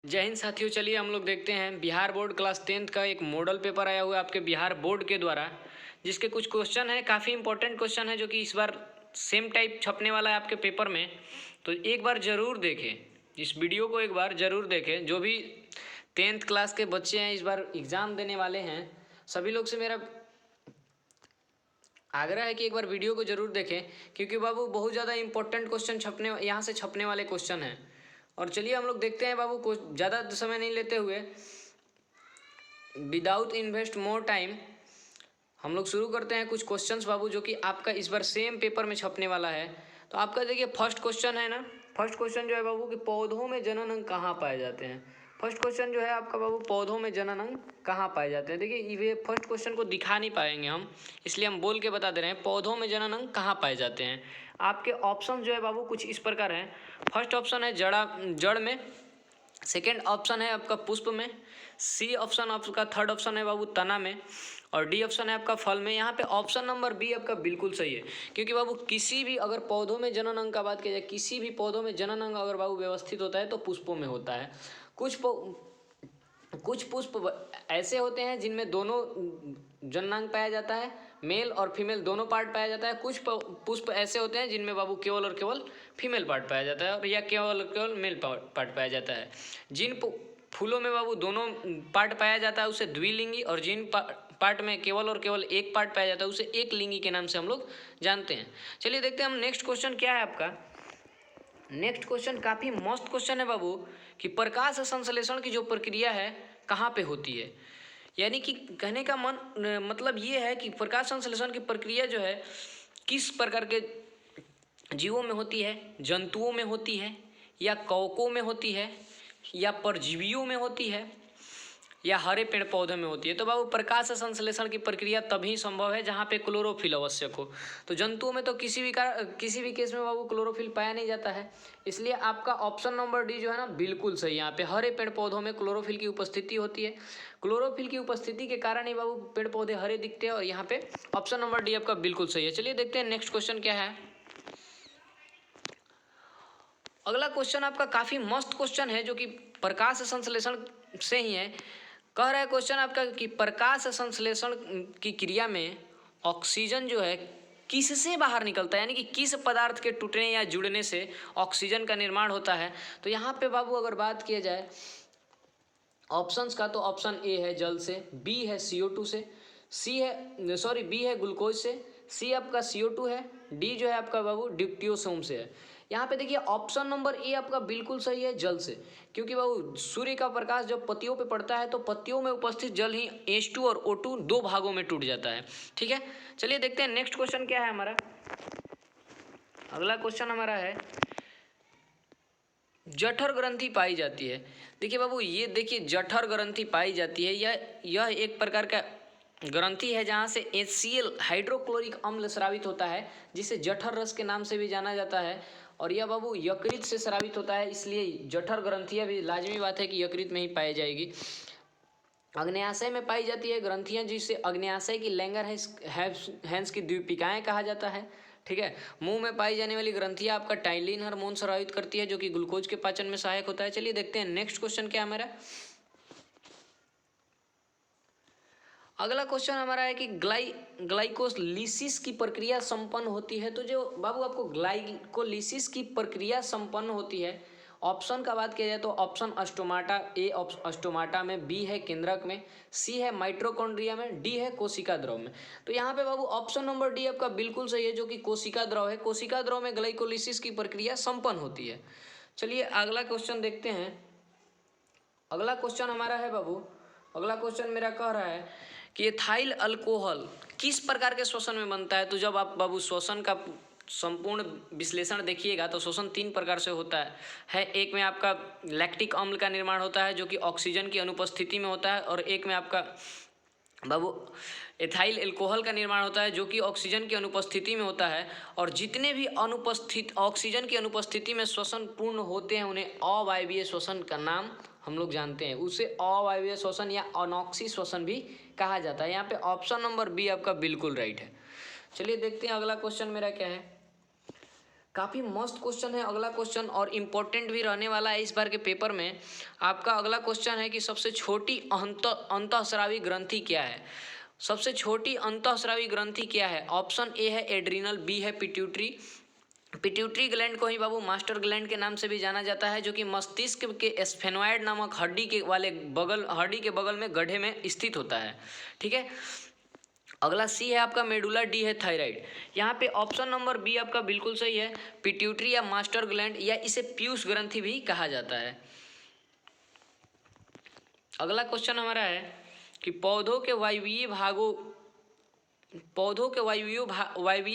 जय हिंद साथियों। चलिए हम लोग देखते हैं बिहार बोर्ड क्लास 10th का एक मॉडल पेपर आया हुआ है आपके बिहार बोर्ड के द्वारा, जिसके कुछ क्वेश्चन है, काफ़ी इंपॉर्टेंट क्वेश्चन है जो कि इस बार सेम टाइप छपने वाला है आपके पेपर में। तो एक बार ज़रूर देखें, इस वीडियो को एक बार ज़रूर देखें। जो भी 10th क्लास के बच्चे हैं, इस बार एग्ज़ाम देने वाले हैं, सभी लोग से मेरा आग्रह है कि एक बार वीडियो को ज़रूर देखें, क्योंकि बाबू बहुत ज़्यादा इंपॉर्टेंट क्वेश्चन यहाँ से छपने वाले क्वेश्चन हैं। और चलिए हम लोग देखते हैं बाबू, को ज़्यादा समय नहीं लेते हुए, विदाउट इन्वेस्ट मोर टाइम, हम लोग शुरू करते हैं कुछ क्वेश्चंस बाबू, जो कि आपका इस बार सेम पेपर में छपने वाला है। तो आपका देखिए फर्स्ट क्वेश्चन है ना, फर्स्ट क्वेश्चन जो है बाबू कि पौधों में जनन अंग कहाँ पाए जाते हैं। फर्स्ट क्वेश्चन जो है आपका बाबू, पौधों में जनन अंग कहाँ पाए जाते हैं। देखिए ये फर्स्ट क्वेश्चन को दिखा नहीं पाएंगे हम, इसलिए हम बोल के बता दे रहे हैं, पौधों में जनन अंग कहाँ पाए जाते हैं। आपके ऑप्शन जो है बाबू कुछ इस प्रकार हैं। फर्स्ट ऑप्शन है जड़ में, सेकेंड ऑप्शन है आपका पुष्प में, सी ऑप्शन आपका थर्ड ऑप्शन है बाबू तना में, और डी ऑप्शन है आपका फल में। यहाँ पे ऑप्शन नंबर बी आपका बिल्कुल सही है, क्योंकि बाबू किसी भी अगर पौधों में जनन अंग का बात किया जाए, किसी भी पौधों में जनन अंग अगर बाबू व्यवस्थित होता है तो पुष्पों में होता है। कुछ पुष्प ऐसे होते हैं जिनमें दोनों जननांग पाया जाता है, मेल और फीमेल दोनों पार्ट पाया जाता है। कुछ पुष्प ऐसे होते हैं जिनमें बाबू केवल और केवल फीमेल पार्ट पाया जाता है, और या केवल और केवल मेल पार्ट पाया जाता है। जिन फूलों में बाबू दोनों पार्ट पाया जाता है उसे द्विलिंगी, और जिन पार्ट में केवल और केवल एक पार्ट पाया जाता है उसे एक लिंगी के नाम से हम लोग जानते हैं। चलिए देखते हैं हम नेक्स्ट क्वेश्चन क्या है आपका। नेक्स्ट क्वेश्चन काफ़ी मस्त क्वेश्चन है बाबू, कि प्रकाश संश्लेषण की जो प्रक्रिया है कहाँ पे होती है। यानी कि कहने का मतलब ये है कि प्रकाश संश्लेषण की प्रक्रिया जो है किस प्रकार के जीवों में होती है, जंतुओं में होती है, या कवकों में होती है, या परजीवियों में होती है, या हरे पेड़ पौधे में होती है। तो बाबू प्रकाश संश्लेषण की प्रक्रिया तभी संभव है जहाँ पे क्लोरोफिल आवश्यक हो। तो जंतुओं में तो किसी भी केस में बाबू क्लोरोफिल पाया नहीं जाता है, इसलिए आपका ऑप्शन नंबर डी जो है ना बिल्कुल सही। यहाँ पे हरे पेड़ पौधों में क्लोरोफिल की उपस्थिति होती है। क्लोरोफिल की उपस्थिति के कारण ही बाबू पेड़ पौधे हरे दिखते हैं, और यहाँ पे ऑप्शन नंबर डी आपका बिल्कुल सही है। चलिए देखते हैं नेक्स्ट क्वेश्चन क्या है। अगला क्वेश्चन आपका काफ़ी मस्त क्वेश्चन है, जो कि प्रकाश संश्लेषण से ही है। कह रहा है क्वेश्चन आपका कि प्रकाश संश्लेषण की क्रिया में ऑक्सीजन जो है किससे बाहर निकलता है, यानी कि किस पदार्थ के टूटने या जुड़ने से ऑक्सीजन का निर्माण होता है। तो यहाँ पे बाबू अगर बात किया जाए ऑप्शंस का, तो ऑप्शन ए है जल से, बी है CO2 से, बी है ग्लूकोज से, सी आपका CO2 है, डी जो है आपका बाबू ड्यूक्टियोसोम से है। यहाँ पे देखिए ऑप्शन नंबर ए आपका बिल्कुल सही है, जल से, क्योंकि बाबू सूर्य का प्रकाश जब पत्तियों पे पड़ता है तो पत्तियों में उपस्थित जल ही H2 और O2 दो भागों में टूट जाता है। ठीक है, चलिए देखते हैं नेक्स्ट क्वेश्चन क्या है हमारा। अगला क्वेश्चन हमारा है, जठर ग्रंथि पाई जाती है। देखिए बाबू, ये देखिए जठर ग्रंथि पाई जाती है, यह एक प्रकार का ग्रंथि है जहाँ से HCl हाइड्रोक्लोरिक अम्ल स्रावित होता है, जिसे जठर रस के नाम से भी जाना जाता है। और यह बाबू यकृत से स्रावित होता है, इसलिए जठर ग्रंथियाँ भी लाजमी बात है कि यकृत में ही पाई जाएगी। अग्न्याशय में पाई जाती है ग्रंथियाँ, जिसे अग्न्याशय की लैंगर हैंस की द्वीपिकाएँ कहा जाता है। ठीक है, मुंह में पाई जाने वाली ग्रंथियाँ आपका टाइलिन हार्मोन स्रावित करती है, जो कि ग्लूकोज के पाचन में सहायक होता है। चलिए देखते हैं नेक्स्ट क्वेश्चन क्या है हमारा। अगला क्वेश्चन हमारा है कि ग्लाइकोलिसिस की प्रक्रिया संपन्न होती है। तो जो बाबू आपको ग्लाइकोलिसिस की प्रक्रिया संपन्न होती है, ऑप्शन का बात किया जाए तो ऑप्शन अस्टोमाटा, ए अस्टोमाटा में, बी है केंद्रक में, सी है माइट्रोकॉन्ड्रिया में, डी है कोशिका द्रव में। तो यहाँ पे बाबू ऑप्शन नंबर डी आपका बिल्कुल सही है, जो कि कोशिका द्रव है। कोशिका द्रव में ग्लाइकोलिसिस की प्रक्रिया संपन्न होती है। चलिए अगला क्वेश्चन देखते हैं। अगला क्वेश्चन हमारा है बाबू, अगला क्वेश्चन मेरा कह रहा है कि एथाइल अल्कोहल किस प्रकार के श्वसन में बनता है। तो जब आप बाबू श्वसन का संपूर्ण विश्लेषण देखिएगा तो श्वसन तीन प्रकार से होता है। एक में आपका लैक्टिक अम्ल का निर्माण होता है, जो कि ऑक्सीजन की अनुपस्थिति में होता है, और एक में आपका बाबू एथाइल अल्कोहल का निर्माण होता है, जो कि ऑक्सीजन की अनुपस्थिति में होता है। और जितने भी ऑक्सीजन की अनुपस्थिति में श्वसन पूर्ण होते हैं उन्हें अवायवीय श्वसन का नाम हम लोग जानते हैं। उसे अवायवीय श्वसन या अनॉक्सी श्वसन भी कहा जाता है। यहाँ पे ऑप्शन नंबर बी आपका बिल्कुल राइट है। चलिए देखते हैं अगला क्वेश्चन मेरा क्या है। काफ़ी मस्त क्वेश्चन है अगला क्वेश्चन, और इम्पोर्टेंट भी रहने वाला है इस बार के पेपर में। आपका अगला क्वेश्चन है कि सबसे छोटी अंतःस्रावी ग्रंथि क्या है। सबसे छोटी अंतःस्रावी ग्रंथि क्या है? ऑप्शन ए है एड्रिनल, बी है पिट्यूटरी। पिट्यूटरी ग्लैंड को ही बाबू मास्टर ग्लैंड के नाम से भी जाना जाता है, जो कि मस्तिष्क के स्फेनॉइड नामक हड्डी के बगल में गड्ढे में स्थित होता है। ठीक है, अगला सी है आपका मेडुला, डी है थायराइड। यहाँ पे ऑप्शन नंबर बी आपका बिल्कुल सही है, पिट्यूटरी या मास्टर ग्लैंड, या इसे पीयूष ग्रंथि भी कहा जाता है। अगला क्वेश्चन हमारा है कि पौधों के वायवीय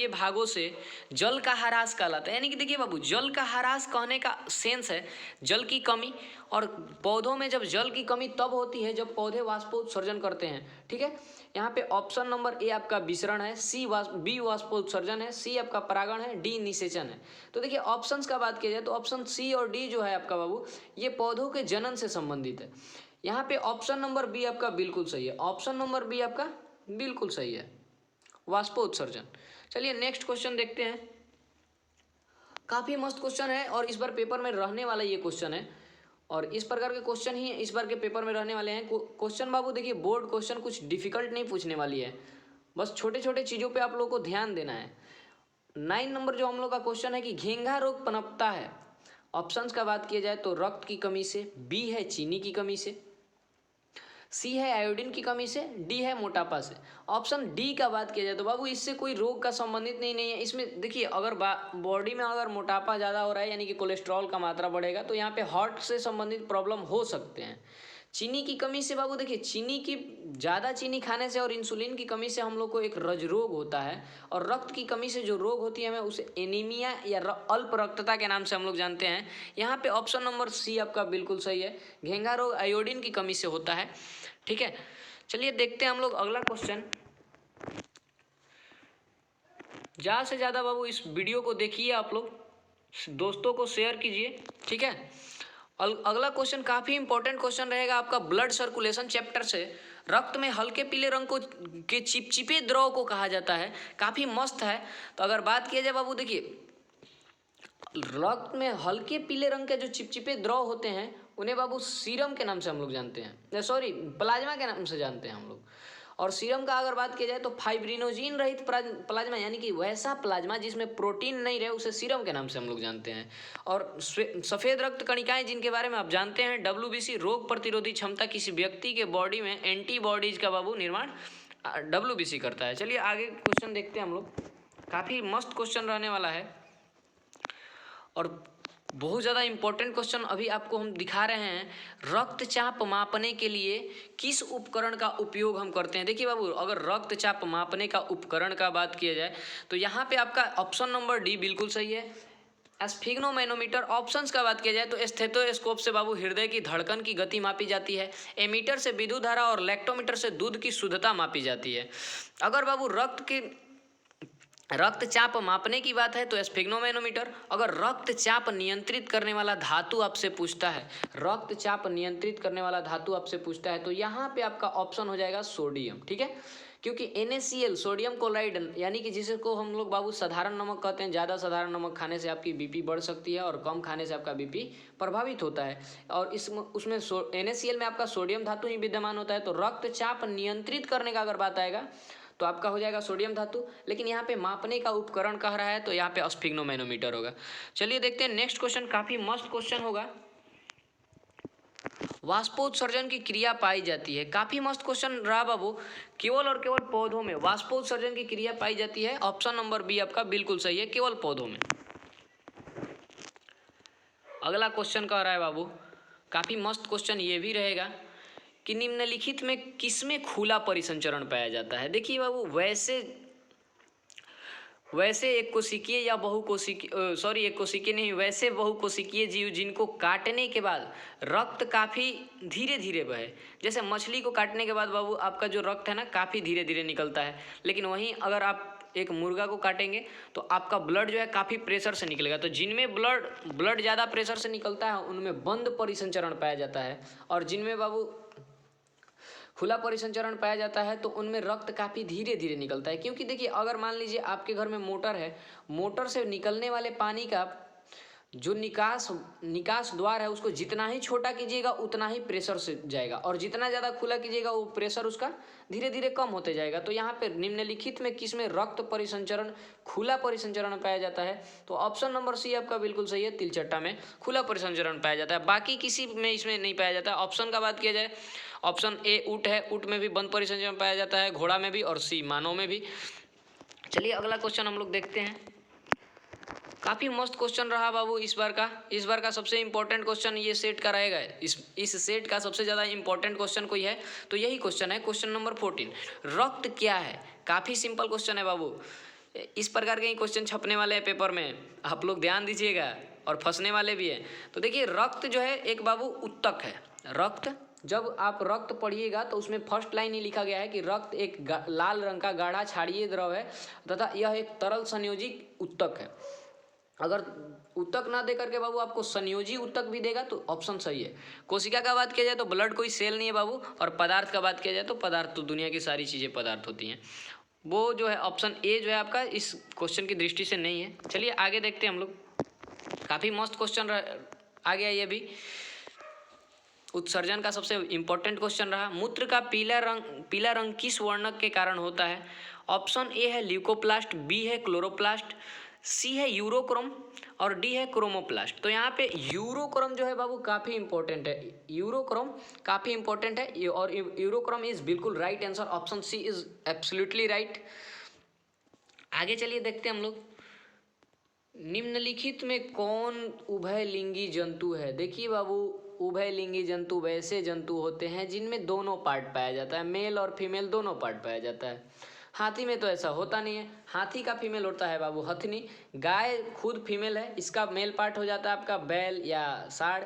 भागों से जल का ह्रास कहलाता है। यानी कि देखिए बाबू, जल का ह्रास कहने का सेंस है जल की कमी, और पौधों में जब जल की कमी तब होती है जब पौधे वाष्पोत्सर्जन करते हैं। ठीक है, यहाँ पे ऑप्शन नंबर ए आपका विसरण है, बी वाष्पोत्सर्जन है, सी आपका परागण है, डी निषेचन है। तो देखिए ऑप्शंस का बात किया जाए तो ऑप्शन सी और डी जो है आपका बाबू, ये पौधों के जनन से संबंधित है। यहाँ पे ऑप्शन नंबर बी आपका बिल्कुल सही है, ऑप्शन नंबर बी आपका बिल्कुल सही है, वाष्पोत्सर्जन। चलिए नेक्स्ट क्वेश्चन देखते हैं। काफ़ी मस्त क्वेश्चन है और इस बार पेपर में रहने वाला ये क्वेश्चन है, और इस प्रकार के क्वेश्चन ही इस बार के पेपर में रहने वाले हैं। क्वेश्चन बाबू देखिए, बोर्ड क्वेश्चन कुछ डिफिकल्ट नहीं पूछने वाली है, बस छोटे छोटे चीज़ों पे आप लोगों को ध्यान देना है। 9 नंबर जो हम लोग का क्वेश्चन है कि घेंघा रोग पनपता है। ऑप्शंस का बात किया जाए तो रक्त की कमी से, बी है चीनी की कमी से, सी है आयोडीन की कमी से, डी है मोटापा से। ऑप्शन डी का बात किया जाए तो बाबू इससे कोई रोग का संबंधित नहीं है। इसमें देखिए, अगर बॉडी में अगर मोटापा ज़्यादा हो रहा है यानी कि कोलेस्ट्रॉल का मात्रा बढ़ेगा तो यहाँ पे हार्ट से संबंधित प्रॉब्लम हो सकते हैं। चीनी की कमी से बाबू देखिए, ज़्यादा चीनी खाने से और इंसुलिन की कमी से हम लोग को एक रज रोग होता है, और रक्त की कमी से जो रोग होती है हमें उसे एनीमिया या अल्प रक्तता के नाम से हम लोग जानते हैं। यहाँ पे ऑप्शन नंबर सी आपका बिल्कुल सही है, घेंघा रोग आयोडीन की कमी से होता है। ठीक है, चलिए देखते हैं हम लोग अगला क्वेश्चन। ज़्यादा से ज़्यादा बाबू इस वीडियो को देखिए, आप लोग दोस्तों को शेयर कीजिए। ठीक है, अगला क्वेश्चन काफ़ी इंपॉर्टेंट क्वेश्चन रहेगा आपका ब्लड सर्कुलेशन चैप्टर से। रक्त में हल्के पीले रंग को के चिपचिपे द्रव को कहा जाता है, काफ़ी मस्त है। तो अगर बात किया जाए बाबू, देखिए रक्त में हल्के पीले रंग के जो चिपचिपे द्रव होते हैं उन्हें बाबू सीरम के नाम से हम लोग जानते हैं, सॉरी प्लाज्मा के नाम से जानते हैं हम लोग। और सीरम का अगर बात किया जाए तो फाइब्रिनोजिन रहित प्लाज्मा, यानी कि वैसा प्लाज्मा जिसमें प्रोटीन नहीं रहे, उसे सीरम के नाम से हम लोग जानते हैं। और सफ़ेद रक्त कणिकाएं जिनके बारे में आप जानते हैं, WBC रोग प्रतिरोधी क्षमता, किसी व्यक्ति के बॉडी में एंटीबॉडीज का बाबू निर्माण WBC करता है। चलिए आगे क्वेश्चन देखते हैं हम लोग, काफ़ी मस्त क्वेश्चन रहने वाला है और बहुत ज़्यादा इम्पोर्टेंट क्वेश्चन अभी आपको हम दिखा रहे हैं। रक्तचाप मापने के लिए किस उपकरण का उपयोग हम करते हैं? देखिए बाबू, अगर रक्तचाप मापने का उपकरण का बात किया जाए तो यहाँ पे आपका ऑप्शन नंबर डी बिल्कुल सही है, स्फिग्नोमैनोमीटर। ऑप्शंस का बात किया जाए तो स्टेथोस्कोप से बाबू हृदय की धड़कन की गति मापी जाती है, एमीटर से विद्युत धारा, और लैक्टोमीटर से दूध की शुद्धता मापी जाती है। अगर बाबू रक्तचाप मापने की बात है तो स्फिग्नोमैनोमीटर। अगर रक्तचाप नियंत्रित करने वाला धातु आपसे पूछता है, रक्तचाप नियंत्रित करने वाला धातु आपसे पूछता है तो यहाँ पे आपका ऑप्शन हो जाएगा सोडियम। ठीक है, क्योंकि NaCl सोडियम क्लोराइड, यानी कि जिसको हम लोग बाबू साधारण नमक कहते हैं, ज़्यादा साधारण नमक खाने से आपकी BP बढ़ सकती है और कम खाने से आपका BP प्रभावित होता है। और उसमें NaCl में आपका सोडियम धातु ही विद्यमान होता है। तो रक्तचाप नियंत्रित करने का अगर बात आएगा तो आपका हो जाएगा सोडियम धातु, लेकिन यहाँ पे मापने का उपकरण कह रहा है तो यहाँ पे स्फिग्नोमैनोमीटर होगा। चलिए देखते हैं नेक्स्ट क्वेश्चन, काफ़ी मस्त क्वेश्चन होगा। वाष्पोत्सर्जन की क्रिया पाई जाती है, काफ़ी मस्त क्वेश्चन रहा बाबू। केवल और केवल पौधों में वाष्पोत्सर्जन की क्रिया पाई जाती है, ऑप्शन नंबर बी आपका बिल्कुल सही है, केवल पौधों में। अगला क्वेश्चन कह रहा है बाबू, काफ़ी मस्त क्वेश्चन ये भी रहेगा कि निम्नलिखित में किसमें खुला परिसंचरण पाया जाता है? देखिए बाबू, वैसे एक कोशिकीय या एक कोशिकीय नहीं, वैसे बहुकोशिकीय जीव जिनको काटने के बाद रक्त काफ़ी धीरे धीरे बहे। जैसे मछली को काटने के बाद बाबू आपका जो रक्त है ना काफ़ी धीरे धीरे निकलता है, लेकिन वहीं अगर आप एक मुर्गा को काटेंगे तो आपका ब्लड जो है काफ़ी प्रेशर से निकलेगा। तो जिनमें ब्लड ज़्यादा प्रेशर से निकलता है उनमें बंद परिसंचरण पाया जाता है, और जिनमें बाबू खुला परिसंचरण पाया जाता है तो उनमें रक्त काफ़ी धीरे धीरे निकलता है, क्योंकि देखिए अगर मान लीजिए आपके घर में मोटर है, मोटर से निकलने वाले पानी का जो निकास द्वार है उसको जितना ही छोटा कीजिएगा उतना ही प्रेशर से जाएगा, और जितना ज़्यादा खुला कीजिएगा वो प्रेशर उसका धीरे धीरे कम होते जाएगा। तो यहाँ पे निम्नलिखित में किसमें रक्त परिसंचरण खुला परिसंचरण पाया जाता है? तो ऑप्शन नंबर सी आपका बिल्कुल सही है, तिलचट्टा में खुला परिसंचरण पाया जाता है, बाकी किसी में इसमें नहीं पाया जाता है। ऑप्शन का बात किया जाए, ऑप्शन ए ऊँट है, ऊँट में भी बंद परिसंचरण पाया जाता है, घोड़ा में भी, और सी मानव में भी। चलिए अगला क्वेश्चन हम लोग देखते हैं। काफ़ी मस्त क्वेश्चन रहा बाबू इस बार का सबसे इंपॉर्टेंट क्वेश्चन ये सेट का रहेगा। इस सेट का सबसे ज़्यादा इंपॉर्टेंट क्वेश्चन कोई है तो यही क्वेश्चन है, क्वेश्चन नंबर 14। रक्त क्या है? काफ़ी सिंपल क्वेश्चन है बाबू। इस प्रकार के ही क्वेश्चन छपने वाले हैं पेपर में, आप लोग ध्यान दीजिएगा, और फंसने वाले भी हैं। तो देखिए रक्त जो है एक बाबू उत्तक है। रक्त, जब आप रक्त पढ़िएगा तो उसमें फर्स्ट लाइन ही लिखा गया है कि रक्त एक लाल रंग का गाढ़ा क्षारीय द्रव है तथा यह एक तरल संयोजी उत्तक है। अगर उत्तक ना दे करके बाबू आपको संयोजी उत्तक भी देगा तो ऑप्शन सही है। कोशिका का बात किया जाए तो ब्लड कोई सेल नहीं है बाबू, और पदार्थ का बात किया जाए तो पदार्थ तो दुनिया की सारी चीज़ें पदार्थ होती हैं। वो जो है ऑप्शन ए जो है आपका इस क्वेश्चन की दृष्टि से नहीं है। चलिए आगे देखते हैं हम लोग। काफ़ी मस्त क्वेश्चन आ गया ये भी। उत्सर्जन का सबसे इंपॉर्टेंट क्वेश्चन रहा। मूत्र का पीला रंग किस वर्णक के कारण होता है? ऑप्शन ए है ल्यूकोप्लास्ट, बी है क्लोरोप्लास्ट, सी है यूरोक्रोम, और डी है क्रोमोप्लास्ट। तो यहाँ पे यूरोक्रोम जो है बाबू काफ़ी इंपॉर्टेंट है, यूरोक्रोम काफ़ी इंपॉर्टेंट है, और यूरोक्रोम इज बिल्कुल right answer. Option C is absolutely right. आगे चलिए देखते हैं हम लोग। निम्नलिखित में कौन उभयलिंगी जंतु है? देखिए बाबू, उभयलिंगी जंतु वैसे जंतु होते हैं जिनमें दोनों पार्ट पाया जाता है, मेल और फीमेल दोनों पार्ट पाया जाता है। हाथी में तो ऐसा होता नहीं है, हाथी का फीमेल होता है बाबू हथनी। गाय खुद फीमेल है, इसका मेल पार्ट हो जाता है आपका बैल या साढ़,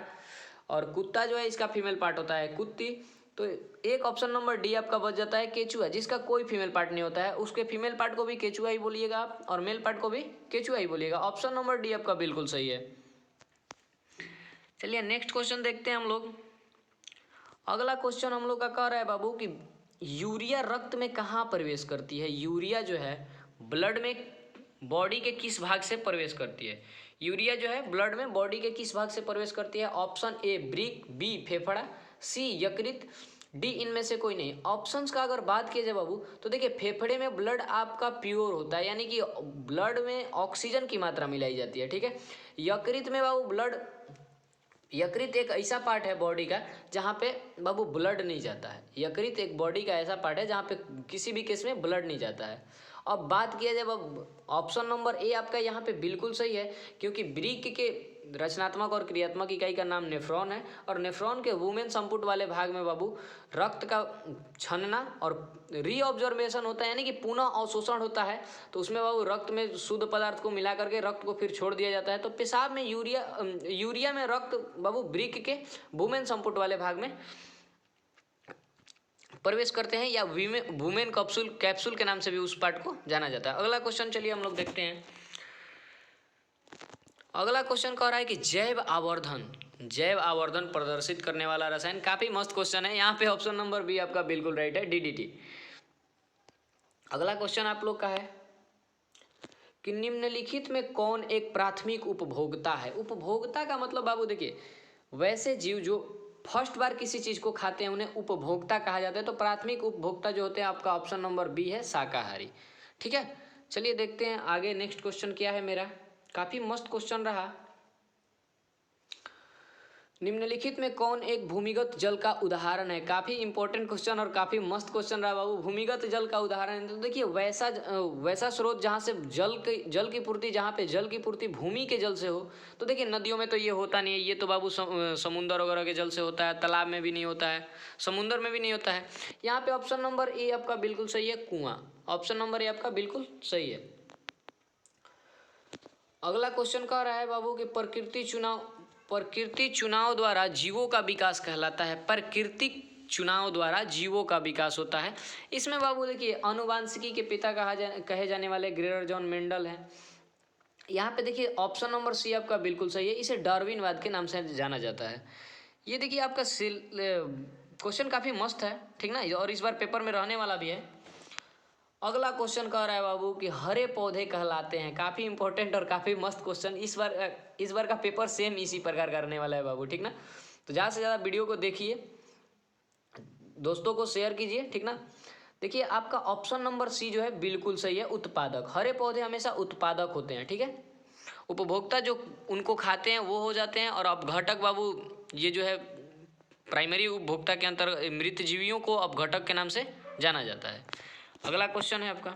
और कुत्ता जो है इसका फीमेल पार्ट होता है कुत्ती। तो एक ऑप्शन नंबर डी आपका बच जाता है केचुआ, जिसका कोई फीमेल पार्ट नहीं होता है, उसके फीमेल पार्ट को भी केचुआ ही बोलिएगा आप, और मेल पार्ट को भी केचुआ ही बोलिएगा। ऑप्शन नंबर डी आपका बिल्कुल सही है। चलिए नेक्स्ट क्वेश्चन देखते हैं हम लोग। अगला क्वेश्चन हम लोग का कह रहा है बाबू कि यूरिया रक्त में कहाँ प्रवेश करती है? यूरिया जो है ब्लड में बॉडी के किस भाग से प्रवेश करती है? यूरिया जो है ब्लड में बॉडी के किस भाग से प्रवेश करती है? ऑप्शन ए ब्रिक, बी फेफड़ा, सी यकृत, डी इनमें से कोई नहीं। ऑप्शंस का अगर बात किया जाए बाबू तो देखिए फेफड़े में ब्लड आपका प्योर होता है, यानी कि ब्लड में ऑक्सीजन की मात्रा मिलाई जाती है, ठीक है। यकृत में बाबू यकृत एक ऐसा पार्ट है बॉडी का जहाँ पे बाबू ब्लड नहीं जाता है। यकृत एक बॉडी का ऐसा पार्ट है जहाँ पे किसी भी केस में ब्लड नहीं जाता है। अब बात किया जाए ऑप्शन नंबर ए आपका यहाँ पे बिल्कुल सही है, क्योंकि ब्रिक के रचनात्मक और क्रियात्मक इकाई का नाम नेफ्रॉन है, और नेफ्रॉन के वुमेन संपुट वाले भाग में बाबू रक्त का छनना और रीऑब्जर्वेशन होता है, यानी कि पुनः अवशोषण होता है। तो उसमें बाबू रक्त में शुद्ध पदार्थ को मिला करके रक्त को फिर छोड़ दिया जाता है। तो पेशाब में यूरिया में रक्त बाबू ब्रिक के वुमेन संपुट वाले भाग में प्रवेश करते हैं, या वुमेन कैप्सूल के नाम से भी उस पार्ट को जाना जाता है। अगला क्वेश्चन चलिए हम लोग देखते हैं। अगला क्वेश्चन कह रहा है कि जैव आवर्धन प्रदर्शित करने वाला रसायन। काफी मस्त क्वेश्चन है, यहाँ पे ऑप्शन नंबर बी आपका बिल्कुल राइट है, डीडीटी। अगला क्वेश्चन आप लोग का है कि निम्नलिखित में कौन एक प्राथमिक उपभोक्ता है? उपभोक्ता का मतलब बाबू देखिए, वैसे जीव जो फर्स्ट बार किसी चीज को खाते हैं उन्हें उपभोक्ता कहा जाता है। तो प्राथमिक उपभोक्ता जो होते हैं आपका ऑप्शन नंबर बी है, शाकाहारी, ठीक है। चलिए देखते हैं आगे नेक्स्ट क्वेश्चन क्या है मेरा। काफी मस्त क्वेश्चन रहा। निम्नलिखित में कौन एक भूमिगत जल का उदाहरण है? काफी इंपॉर्टेंट क्वेश्चन और काफी मस्त क्वेश्चन रहा बाबू। भूमिगत जल का उदाहरण है तो देखिए वैसा स्रोत जहाँ से जल की पूर्ति, जहाँ पे जल की पूर्ति भूमि के जल से हो। तो देखिए नदियों में तो ये होता नहीं है, ये तो बाबू समुद्र वगैरह के जल से होता है, तालाब में भी नहीं होता है, समुद्र में भी नहीं होता है। यहाँ पे ऑप्शन नंबर ए आपका बिल्कुल सही है, कुआं। ऑप्शन नंबर ए आपका बिल्कुल सही है। अगला क्वेश्चन कह रहा है बाबू कि प्रकृति चुनाव द्वारा जीवों का विकास कहलाता है। प्राकृतिक चुनाव द्वारा जीवों का विकास होता है। इसमें बाबू देखिए अनुवांशिकी के पिता कहे जाने वाले ग्रेगर जॉन मेंडल हैं। यहाँ पे देखिए ऑप्शन नंबर सी आपका बिल्कुल सही है, इसे डार्विनवाद के नाम से जाना जाता है। ये देखिए आपका क्वेश्चन काफ़ी मस्त है, ठीक ना, और इस बार पेपर में रहने वाला भी है। अगला क्वेश्चन कह रहा है बाबू कि हरे पौधे कहलाते हैं। काफ़ी इंपॉर्टेंट और काफ़ी मस्त क्वेश्चन। इस बार का पेपर सेम इसी प्रकार का रहने वाला है बाबू, ठीक ना। तो ज़्यादा से ज़्यादा वीडियो को देखिए, दोस्तों को शेयर कीजिए, ठीक ना। देखिए आपका ऑप्शन नंबर सी जो है बिल्कुल सही है, उत्पादक। हरे पौधे हमेशा उत्पादक होते हैं, ठीक है। उपभोक्ता जो उनको खाते हैं वो हो जाते हैं, और अपघटक बाबू ये जो है प्राइमरी उपभोक्ता के अंतर मृत जीवियों को अपघटक के नाम से जाना जाता है। अगला क्वेश्चन है आपका।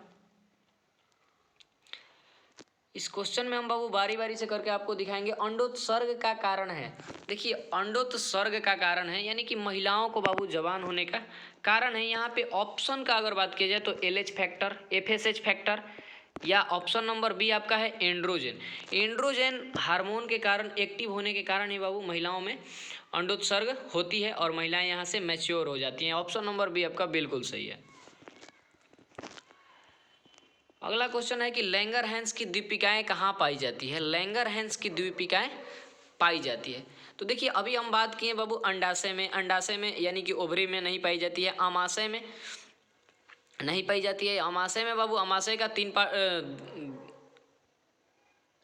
इस क्वेश्चन में हम बाबू बारी बारी से करके आपको दिखाएंगे। अंडोत्सर्ग का कारण है। देखिए अंडोत्सर्ग का कारण है यानी कि महिलाओं को बाबू जवान होने का कारण है। यहाँ पे ऑप्शन का अगर बात की जाए तो LH फैक्टर, FSH फैक्टर, या ऑप्शन नंबर बी आपका है एंड्रोजन। एंड्रोजन हार्मोन के कारण, एक्टिव होने के कारण ही बाबू महिलाओं में अंडोत्सर्ग होती है और महिलाएं यहाँ से मैच्योर हो जाती हैं। ऑप्शन नंबर बी आपका बिल्कुल सही है। अगला क्वेश्चन है कि लैंगरहैंस की द्वीपिकाएं कहाँ पाई जाती है। लैंगरहैंस की द्वीपिकाएं पाई जाती है तो देखिए अभी हम बात किए बाबू अंडाशय में। अंडाशय में यानी कि ओवरी में नहीं पाई जाती है। आमाशय में नहीं पाई जाती है। आमाशय में बाबू आमाशय का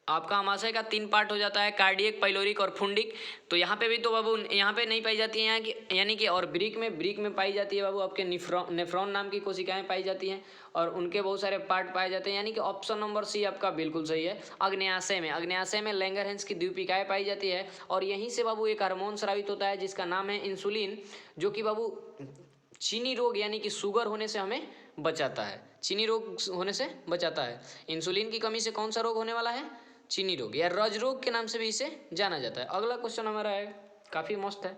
आपका आमाशय का 3 पार्ट हो जाता है, कार्डियक, पाइलोरिक और फुंडिक। तो यहाँ पे भी तो बाबू यहाँ पे नहीं पाई जाती है यहाँ की, यानी कि और ब्रिक में पाई जाती है बाबू आपके नेफ्रॉन नाम की कोशिकाएं पाई जाती हैं और उनके बहुत सारे पार्ट पाए जाते हैं, यानी कि ऑप्शन नंबर सी आपका बिल्कुल सही है। अग्न्याशय में लैंगरहैंस की द्वीपिकाएं पाई जाती है और यहीं से बाबू एक हार्मोन स्रावित होता है जिसका नाम है इंसुलिन, जो कि बाबू चीनी रोग यानी कि शुगर होने से हमें बचाता है। चीनी रोग होने से बचाता है। इंसुलिन की कमी से कौन सा रोग होने वाला है? चीनी रोग या रज रोग के नाम से भी इसे जाना जाता है। अगला क्वेश्चन हमारा है, काफी मस्त है।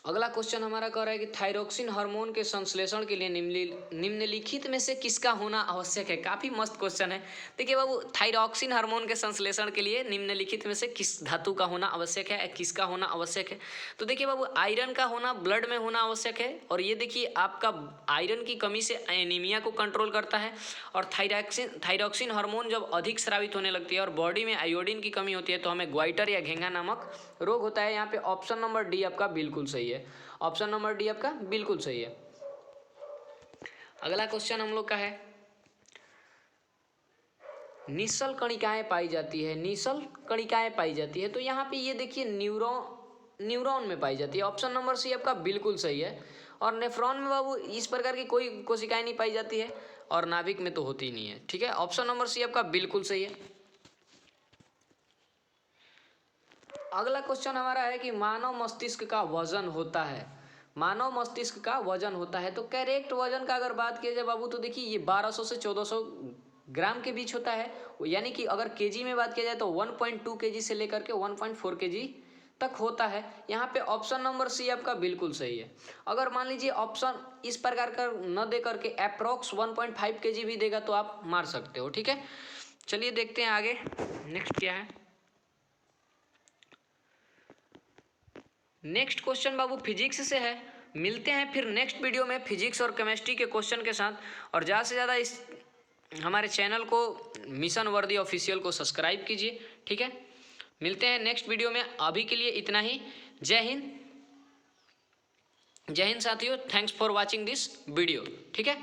अगला क्वेश्चन हमारा कह रहा है कि थायरोक्सिन हार्मोन के संश्लेषण के लिए निम्नलिखित में से किसका होना आवश्यक है। काफी मस्त क्वेश्चन है। देखिए बाबू थायरोक्सिन हार्मोन के संश्लेषण के लिए निम्नलिखित में से किस धातु का होना आवश्यक है, किसका होना आवश्यक है। तो देखिए बाबू आयरन का होना ब्लड में होना आवश्यक है और ये देखिए आपका आयरन की कमी से एनीमिया को कंट्रोल करता है। और थायरोक्सिन हार्मोन जब अधिक स्रावित होने लगती है और बॉडी में आयोडीन की कमी होती है तो हमें ग्वाइटर या घेंगा नामक रोग होता है। यहाँ पे ऑप्शन नंबर डी आपका बिल्कुल सही है। ऑप्शन नंबर डी आपका बिल्कुल सही है। अगला क्वेश्चन हम लोग का है, निशल कणिकाएं पाई जाती है। निशल कणिकाएं पाई जाती है तो यहाँ पे ये देखिए न्यूरॉन में पाई जाती है। ऑप्शन नंबर सी आपका बिल्कुल सही है। और नेफ्रॉन में बाबू इस प्रकार की कोई कोशिकाएं नहीं पाई जाती है और नाभिक में तो होती नहीं है। ठीक है, ऑप्शन नंबर सी आपका बिल्कुल सही है। अगला क्वेश्चन हमारा है कि मानव मस्तिष्क का वजन होता है। मानव मस्तिष्क का वजन होता है तो करेक्ट वजन का अगर बात किया जाए बाबू तो देखिए ये 1200 से 1400 ग्राम के बीच होता है। यानी कि अगर केजी में बात किया जाए तो 1.2 केजी से लेकर के 1.4 केजी तक होता है। यहाँ पे ऑप्शन नंबर सी आपका बिल्कुल सही है। अगर मान लीजिए ऑप्शन इस प्रकार का न दे करके अप्रोक्स 1.5 केजी भी देगा तो आप मार सकते हो। ठीक है, चलिए देखते हैं आगे नेक्स्ट क्या है। नेक्स्ट क्वेश्चन बाबू फिजिक्स से है। मिलते हैं फिर नेक्स्ट वीडियो में फिजिक्स और केमिस्ट्री के क्वेश्चन के साथ। और ज़्यादा से ज़्यादा इस हमारे चैनल को मिशन वर्दी ऑफिशियल को सब्सक्राइब कीजिए। ठीक है, मिलते हैं नेक्स्ट वीडियो में। अभी के लिए इतना ही। जय हिंद। जय हिंद साथियों, thanks for watching this video. ठीक है।